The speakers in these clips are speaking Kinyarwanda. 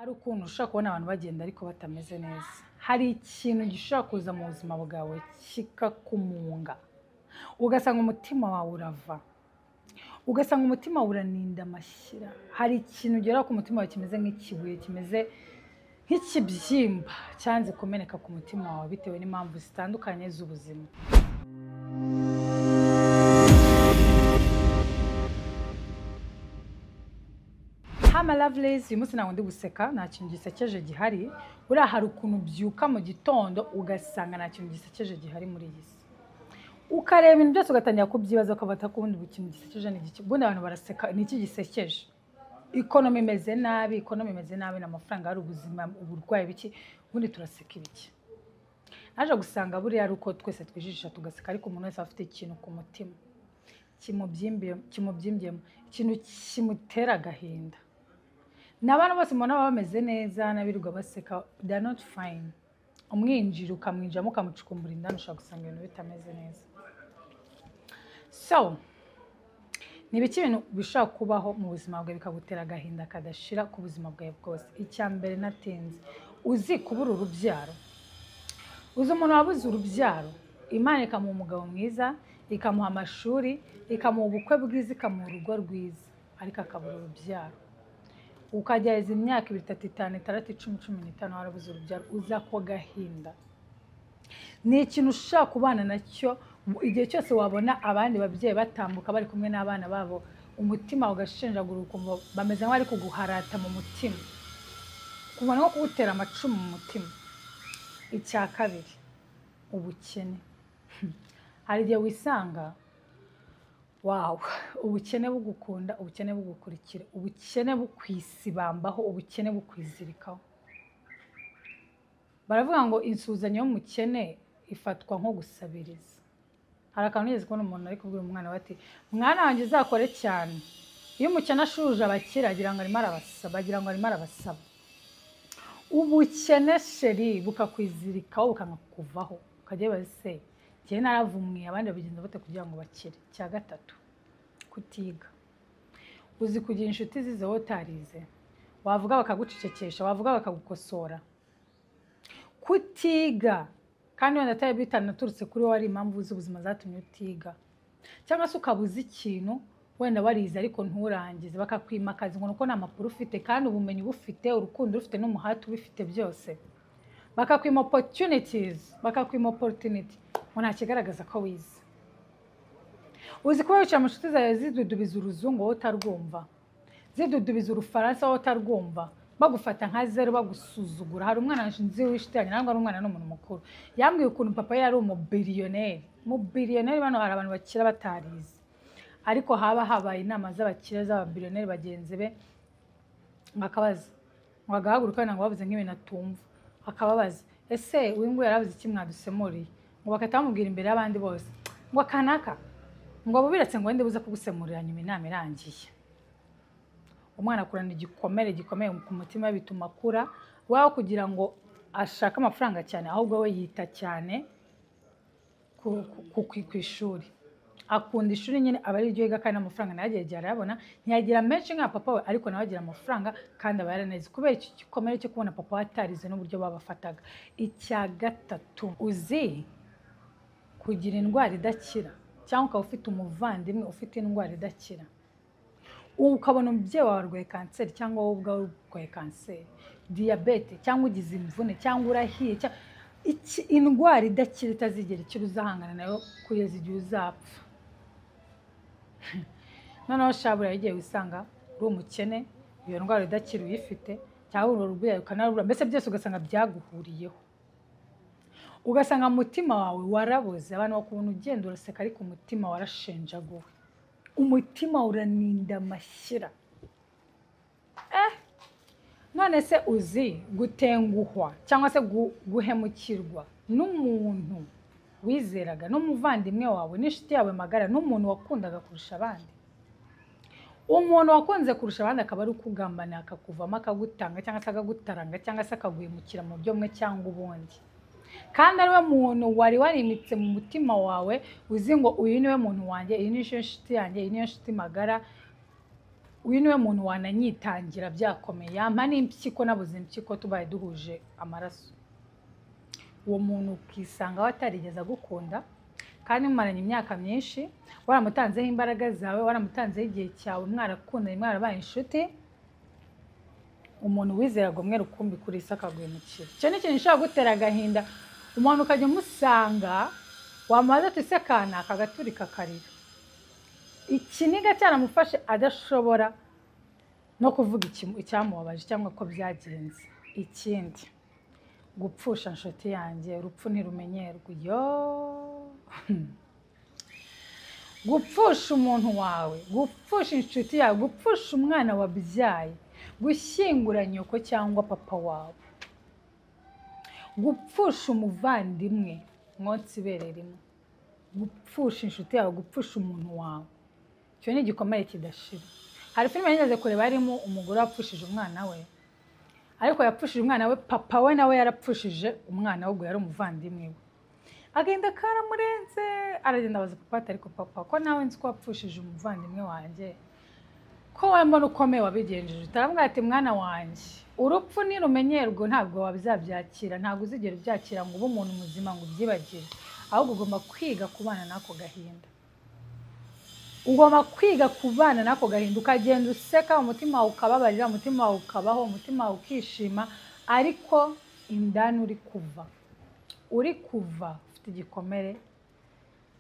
hari ukuntu ushobora kubona abantu bagenda ariko batameze neza. Hari ikintu gishobora kuza mu buzima bwawe kikakumunga, ugasanga umutima wawe urava, ugasanga umutima uraninda amashyira. Hari ikintu ugera ku mutima wawe kimeze nk'ikibuye, kimeze nk'ikibyimba cyanze kumeneka ku mutima wawe bitewe n'impamvu zitandukanye z'ubuzima. Hama lovelies, uyu munsi ntabwo ndi guseka, nta kintu gisekeje gihari. Buriya hari ukuntu byuka mu gitondo ugasanga nta kintu gisekeje gihari muri iyi si, ukareba ibintu byose ugatangira kubyibaza ukabata ko ubundi ikintu gisekeje ni iki. Ubundi abantu baraseka, ni iki gisekeje? Ikonomi imeze nabi, n'amafaranga hari ubuzima, uburwayi biki, ubundi turaseka ibiki? Naje gusanga buriya ari uko twese twijijisha tugaseka, ariko umuntu wese afite ikintu ku mutima kimubyimbiyemo, ikintu kimutera agahinda. N'abantu bose mubona bameze neza n'abirirwa baseka, they are not fine. Umwinjira ukamwinjiramo ukamucukumbura indani, ushobora gusanga ibintu bitameze neza. So ni ibiki ibintu bishobora kubaho mu buzima bwawe bikagutera agahinda kadashira ku buzima bwawe bwose? Icya mbere natinze, uzi kubura urubyaro. Uzi umuntu wabuze urubyaro, Imana ikamuha umugabo mwiza, ikamuha amashuri, ikamuha ubukwe bwiza, ikamuha urugo rwiza, ariko akabura urubyaro. Ukagereza imyaka 2, 3, 5, 6, 10, 15 warabuze urubyaro. Uza ko gahinda ni ikintu ushaka kubana nacyo igihe cyose. Wabona abandi babyeyi batambuka bari kumwe n'abana babo, umutima ugashenjagura, ukumva bameze nk'abari kuguharata mu mutima, kubona nko kugutera amacumu mu mutima. Icya kabiri, ubukene. Hari igihe wisanga ubukene bugukunda, ubukene bugukurikira, ubukene bukwisibambaho, ubukene bukwizirikaho. Baravuga ngo insuzanyo y'umukene ifatwa nko gusabiriza. Hari akantu nigeze kubona umuntu ari kubwira umwana we ati, mwana wanjye uzakore cyane. Iyo umukene ashuje abakire agira ngo arimo arabasaba, ubukene sheri bukakwizirikaho, bukakuvaho, ukajya base njye naravumwe, abandi babigenza bate kugira ngo bakire. Cya gatatu, kutiga. Uzi kugira inshuti zize wowe utarize, wavuga bakagucecekesha, wavuga bakagukosora. Kutiga kandi wenda atari bitanaturutse kuri wowe, ari impamvu z'ubuzima zatumye utiga, cyangwa se ukabuza ikintu wenda warize ariko nturangize, bakakwimakaza ngo nuko nta makuru ufite, kandi ubumenyi bufite, urukundo rufite, n'umuhati ubifite byose. Bakakwima opportunities, ngo nta kigaragaza ko wize. Uzi kuba wicara mu nshuti zawe zidudubiza uruzungu wowe utarwumva, zidudubiza urufaransa wowe utarwumva, bagufata nka zero, bagusuzugura. Hari umwana nzi w'inshuti yanjye, ntabwo ari umwana, n'umuntu mukuru, yambwiye ukuntu papa yari umubillionaire. Bano hari abantu bakira batarize, ariko haba habaye inama z'abakire z'ababillionaire bagenzi be, bakabaza, ngo agahaguruka ngo bavuze nk'ibintu atumva, akababaza, ese uyu nguyu yarabuze iki mwadusemuriye? Ngo bakahita bamubwira imbere y'abandi bose ngo kanaka, ngo abo biretse ngo wende buze kugusemurira nyuma inama irangiye. Umwana akurana igikomere gikomeye ku mutima, bituma akura waho kugira ngo ashake amafaranga cyane, ahubwo we yita cyane ku ishuri. Akunda ishuri nyine, aba ari ryo yiga, kandi amafaranga nayo agiye arayabona. Ntiyagira menshi nka papa we, ariko nawe agira amafaranga kandi aba yaraneze, kubera iki gikomere cyo kubona papa watarize n'uburyo babafataga. Icya gatatu, uzi kugira indwara idakira, cyangwa ukaba ufite umuvandimwe ufite indwara idakira, ukabona umubyeyi wawe arwaye kanseri, cyangwa wowe ubwawe urwaye kanseri, diyabete, cyangwa ugize imvune, cyangwa urahiye, indwara idakira itazigera ikira, uzahangana nayo kugeza igihe uzapfa. Noneho shabura igihe wisanga uri umukene, iyo ndwara idakira uyifite, cyangwa uru rurwaye ukanarubura, mbese byose ugasanga byaguhuriyeho, ugasanga umutima wawe waraboze. Abantu bakubona ugenda uraseka, ariko umutima warashenjaguwe, umutima uraninda amashyira. None se uzi gutenguhwa cyangwa se guhemukirwa n'umuntu wizeraga, n'umuvandimwe wawe, n'inshuti yawe magara, n'umuntu wakundaga kurusha abandi? Umuntu wakunze kurusha abandi akaba ari ukugambana, akakuvamo, akagutanga, cyangwa se akagutaranga, cyangwa se akaguhemukira mu buryo bumwe cyangwa ubundi. Kandi ariwe muntu wari warimitse mu mutima wawe, uzi ngo uyu niwe muntu wanjye, iyi niyo nshuti yanjye, iyi niyo nshuti magara, uyu niwe muntu wananyitangira byakomeye yampa n'impyiko nabuze impyiko tubaye duhuje amaraso. Uwo muntu ukisanga watarigeze agukunda kandi mumaranye imyaka myinshi, waramutanzeho imbaraga zawe, waramutanzeho igihe cyawe, mwarakundanye, mwarabaye inshuti, umuntu wizeraga umwe rukumbi kuri isi akaguhemukira. Icyo ni ikintu gishobora gutera agahinda, umuntu ukajya umusanga wamubaza ati se kanaka agaturika karira. Ikiniga cyaramufashe adashobora no kuvuga icyamubabaje cyangwa ko byagenze. Ikindi, gupfusha inshuti yanjye, urupfu ntirumenyerwa. Gupfusha umuntu wawe, gupfusha inshuti yawe, gupfusha umwana wabyaye, gushyingura nyoko cyangwa papa wawe, gupfusha umuvandimwe mwotsi ibere rimwe, gupfusha inshuti yawe, gupfusha umuntu wawe, icyo ni igikomere kidashira. Hari filime nigeze kureba harimo umugore wapfushije umwana we, ariko yapfushije umwana we, papa we nawe yarapfushije umwana we, ubwo yari umuvandimwe we. Agenda karamurenze, aragenda abaza papa ati ariko papa ko nawe nzi ko wapfushije umuvandimwe wanjye, ko wowe mbona ukomeye wabigenjeje. Utaramubwira ati mwana wanjye, urupfu ntirumenyerwa, ntabwo wabizabyakira, ntabwo uzigera ubyakira ngo ube umuntu muzima ngo ubyibagire, ahubwo ugomba kwiga kubana n'ako gahinda. Ugomba kwiga kubana n'ako gahinda, ukagenda useka, umutima wawe ukababarira, umutima wawe ukabaho, umutima wawe ukishima, ariko indani uri kuva ufite igikomere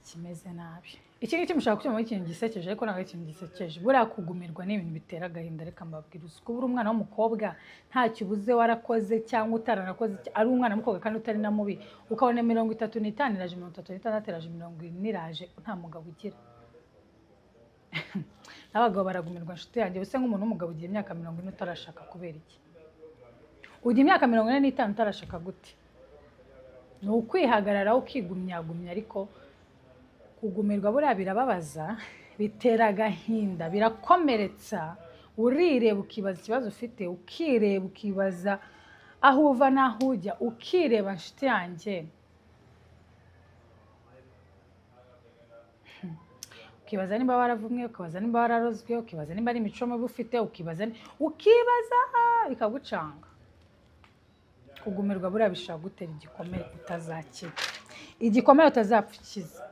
kimeze nabi. Iki ngiki mushaka kucyumva ikintu gisekeje, ariko ntabwo ari ikintu gisekeje. Buriya kugumirwa ni ibintu bitera agahinda. Reka mbabwire, uzi ko uri umwana w'umukobwa ntacyo ubuze warakoze cyangwa utaranakoze, ari umwana w'umukobwa kandi utari na mubi, ukabona 35 iraje, 36 iraje, 40 iraje, nta mugabo ugira. N'abagabo baragumirwa inshuti yanjye. Bise nk'umuntu w'umugabo ugiye imyaka 40 utarashaka kubera iki? Ugiye imyaka 45 utarashaka gute? Ni ukwihagararaho ukigumyagumya, ariko kugumirwa buriya birababaza, bitera agahinda, birakomeretsa. Urireba ukibaza ikibazo ufite, ukireba ukibaza aho uva n'aho ujya, ukireba inshuti yanjye, ukibaza nimba waravumwe, ukibaza nimba wararozwe, ukibaza nimba ari imico mibi ufite, ukibaza bikagucanga. Kugumirwa buriya bishobora gutera igikomere utazakira, igikomere utazapfukiza.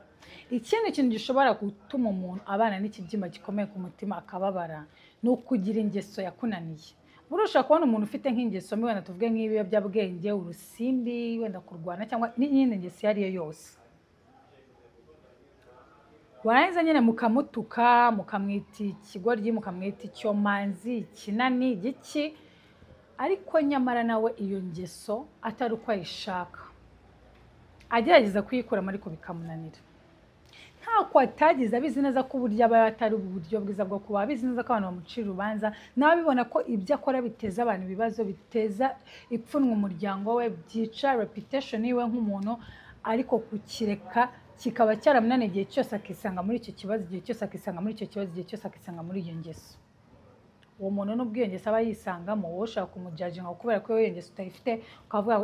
Ikindi kintu gishobora gutuma umuntu abana n'ikibyimba gikomeye ku mutima akababara, ni ukugira ingeso yakunaniye. Burusha kubona umuntu ufite nk'ingeso mbi, wenda tuvuge nk'ibiyobyabwenge, urusimbi, wenda kurwana cyangwa n'iyindi ngeso iyo ari yo yose, warangiza nyine mukamutuka, mukamwita ikigoryi, mukamwita icyomanzi, ikinani, igiki, ariko nyamara nawe iyo ngeso atari uko ayishaka, agerageza kuyikuramo ariko bikamunanira. Ntako atagize, abizi neza ko uburyo aba atari uburyo bwiza bwo kuba, abizi neza ko abantu bamucira urubanza, nawe abibona ko ibyo akora biteza abantu ibibazo, biteza ipfunwe umuryango we, byica reputation yiwe nk'umuntu, ariko kukireka kikaba cyaramunaniye igihe cyose akisanga muri icyo kibazo, igihe cyose akisanga muri icyo kibazo, igihe cyose akisanga muri iyo ngeso. Uwo muntu n'ubwo iyo ngeso aba yisangamo, wowe ushaka kumujajinga kubera ko iyo ngeso utayifite, ukavuga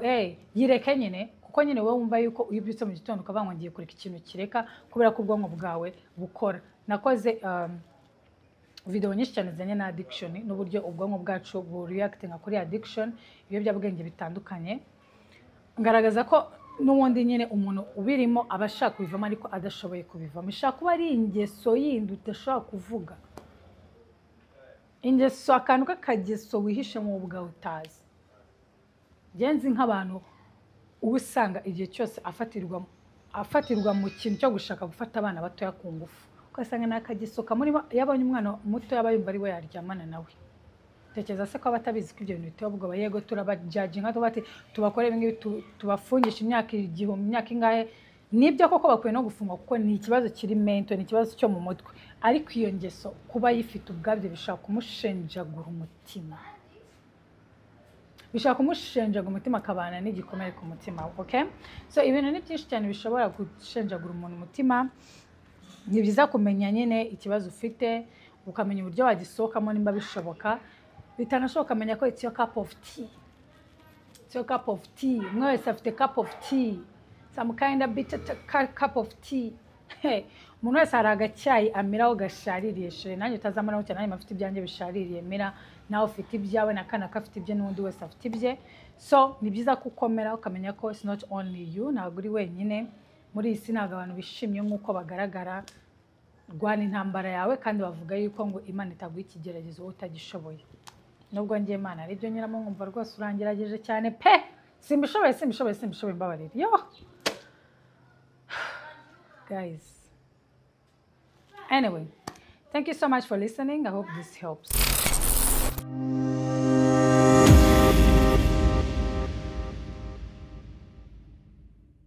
yireke nyine, kuko nyine wowe wumva yuko iyo ubyutse mu gitondo ukavuga ngo ngiye kureka ikintu kireka kubera ko ubwonko bwawe bukora. Nakoze video nyinshi cyane zijyanye na addiction n'uburyo ubwonko bwacu bureactinga kuri addiction, ibiyobyabwenge bitandukanye, ngaragaza ko n'ubundi nyine umuntu ubirimo aba ashaka kubivamo ariko adashoboye kubivamo. Ishaka kuba ari ingeso yindi udashobora kuvuga, ingeso, akantu k'akageso wihishe mu bwawe utazi. Genzi nk'abantu uba usanga igihe cyose afatirwa mu kintu cyo gushaka gufata abana batoya ku ngufu, ugasanga ni akageso kamurimo. Yabonye umwana muto yaba yumva ari we yaryamana nawe, tekereza se ko abatabizi ko ibyo bintu biteye ubwoba. Yego turabajajinga tubati tubakore ibingibi, tubafungisha imyaka 1000, imyaka ingahe, nibyo koko bakwiye no gufungwa kuko ni ikibazo kiri mental, ni ikibazo cyo mu mutwe, ariko iyo ngeso kuba yifite ubwabyo bishaka kumushenjagura umutima, bishaka kumushenjaga umutima, akabana n'igikomere ku mutima. Okay, so ibintu ni byinshi cyane bishobora gushenjagura umuntu umutima. Ni byiza kumenya nyine ikibazo ufite, ukamenya uburyo wagisohokamo nimba bishoboka. Bitanashoboka amenya ko it's your cup of tea, it's your cup of tea. Umwe wese afite cup of tea, some kind of bitter cup of tea. umuntu wese hari agacyayi amiraho gashaririye shere nanjye utazamara cyane nanjye mafite ibyanjye bishaririye mira nawe ufite ibyawe na kana kafite ibye n'undi wese afite ibye so ni byiza kukomera ukamenya ko it's not only you ntabwo uri wenyine muri iyi si ntabwo abantu bishimye nk'uko bagaragara rwana intambara yawe kandi bavuga yuko ngo Imana itaguha ikigeragezo wowe utagishoboye nubwo njye Imana ari byo nyiramo nkumva rwose urangerageje cyane pe simbishoboye mbabarira yo guys anyway thank you so much for listening I hope this helps